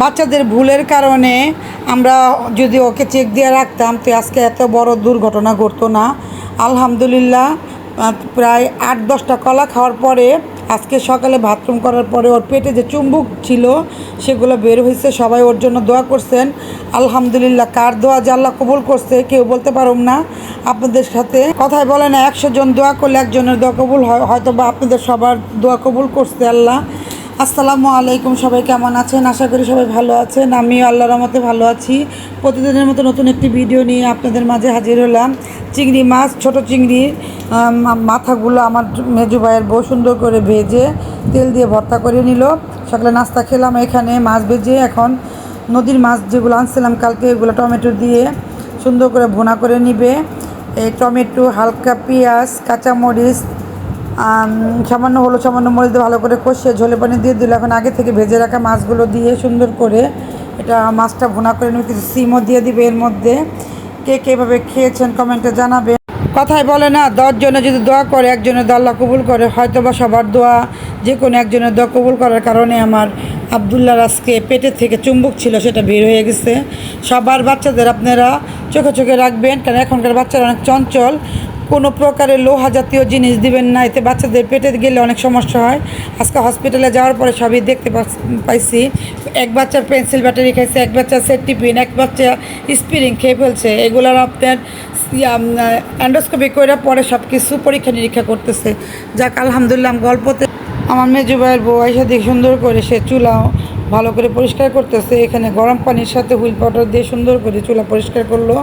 বাচ্চাদের ভুলের কারণে আমরা যদি ওকে চেক দিয়ে রাখতাম তো আজকে এত বড় দুর্ঘটনা ঘটতো না। আলহামদুলিল্লাহ প্রায় 8-10টা কলা খাওয়ার পরে আজকে সকালে বাথরুম করার পরে ওর পেটে যে চুম্বক ছিল সেগুলো বের হয়েছে। সবাই ওর জন্য দোয়া করছেন। আলহামদুলিল্লাহ কার দোয়া যে আল্লাহ কবুল করছে কেউ বলতে পারুম না। আপনাদের সাথে কথাই বলে না, 100 জন দোয়া করলে একজনের দোয়া কবুল হয়, হয়তো বা আপনাদের সবার দোয়া কবুল করছে আল্লাহ। আসসালামু আলাইকুম, সবাই কেমন আছেন? আশা করি সবাই ভালো আছেন। আমিও আল্লাহর রহমতে ভালো আছি। প্রতিদিনের মতো নতুন একটি ভিডিও নিয়ে আপনাদের মাঝে হাজির হলাম। চিংড়ি মাছ, ছোট চিংড়ি মাথাগুলো আমার মেজু ভাইয়ের বউ সুন্দর করে ভেজে তেল দিয়ে ভর্তা করে নিল। সকালে নাস্তা খেলাম এখানে মাছ ভেজে। এখন নদীর মাছ যেগুলো আনছিলাম কালকে এগুলো টমেটো দিয়ে সুন্দর করে ভুনা করে নিবে। এই টমেটো, হালকা পেঁয়াজ, কাঁচামরিচ, সামান্য হলো, সামান্য মরিচ দিয়ে ভালো করে কষিয়ে ঝোলে পানি দিয়ে দিল। এখন আগে থেকে ভেজে রাখা মাছগুলো দিয়ে সুন্দর করে এটা মাছটা ভুনা করে নেবে। কিছু সিমও দিয়ে দিবে এর মধ্যে। কে কীভাবে খেয়েছেন কমেন্টে জানাবে। কথাই বলে না, 10 জনে যদি দোয়া করে একজনের দোয়া আল্লাহ কবুল করে। হয়তো বা সবার দোয়া যে কোনো একজনের দোয়া কবুল করার কারণে আমার আবদুল্লাহর আজকে পেটের থেকে চুম্বক ছিল সেটা বের হয়ে গেছে। সবার বাচ্চাদের আপনারা চোখে চোখে রাখবেন, কারণ এখনকার বাচ্চারা অনেক চঞ্চল। কোনো প্রকারের লোহা জাতীয় জিনিস দিবেন না, এতে বাচ্চাদের পেটে গেলে অনেক সমস্যা হয়। আজকে হসপিটালে যাওয়ার পরে সবই দেখতে পাইছি। এক বাচ্চার পেন্সিল ব্যাটারি খাইছে, এক বাচ্চা সেট টিফিন, এক বাচ্চা স্প্রিং খেয়ে ফেলছে। এগুলোর আপনার অ্যান্ডোস্কোপি করে পরে সব কিছু পরীক্ষা নিরীক্ষা করতেছে। যাক আলহামদুলিল্লাহ। গল্পতে আমার মেজু ভাইয়ের বউ এসে দিয়ে সুন্দর করে সে চুলা ভালো করে পরিষ্কার করতেছে। এখানে গরম পানির সাথে হুইল পাউডার দিয়ে সুন্দর করে চুলা পরিষ্কার করলো।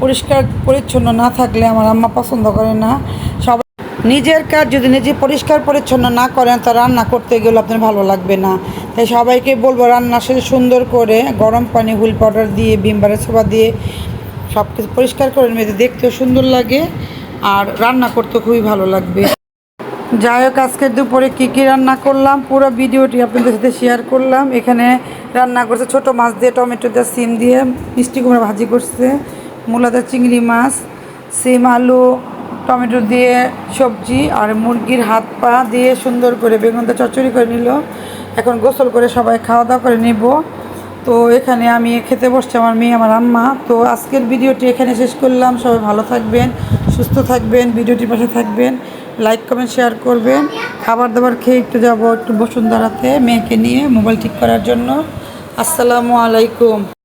পরিষ্কার পরিচ্ছন্ন না থাকলে আমার আম্মা পছন্দ করে না। সবাই নিজের কাজ যদি নিজে পরিষ্কার পরিচ্ছন্ন না করেন তা রান্না করতে গেলে আপনার ভালো লাগবে না। তাই সবাইকে বলবো রান্না শেষে সুন্দর করে গরম পানি, হুইল পাউডার দিয়ে, ভিমবারের সোপা দিয়ে সব কিছু পরিষ্কার করে মেয়েদের দেখতেও সুন্দর লাগে আর রান্না করতে খুবই ভালো লাগবে। যাই হোক, আজকের দুপুরে কী কী রান্না করলাম পুরো ভিডিওটি আপনাদের সাথে শেয়ার করলাম। এখানে রান্না করছে ছোটো মাছ দিয়ে, টমেটো দিয়ে, সিম দিয়ে মিষ্টি কুমড়া ভাজি করছে, মূলাদার চিংড়ি মাছ, সিম, আলু, টমেটো দিয়ে সবজি, আর মুরগির হাত পা দিয়ে সুন্দর করে বেগুন দিয়ে চচ্চড়ি করে নিল। এখন গোসল করে সবাই খাওয়া দাওয়া করে নিব। তো এখানে আমি খেতে বসছি, আমার মেয়ে, আমার আম্মা। তো আজকের ভিডিওটি এখানে শেষ করলাম। সবাই ভালো থাকবেন, সুস্থ থাকবেন, ভিডিওটির পাশে থাকবেন, লাইক কমেন্ট শেয়ার করবেন। খাবার দাবার খেয়ে একটু যাবো একটু বসুন্ধরাতে মেয়েকে নিয়ে মোবাইল ঠিক করার জন্য। আসসালামু আলাইকুম।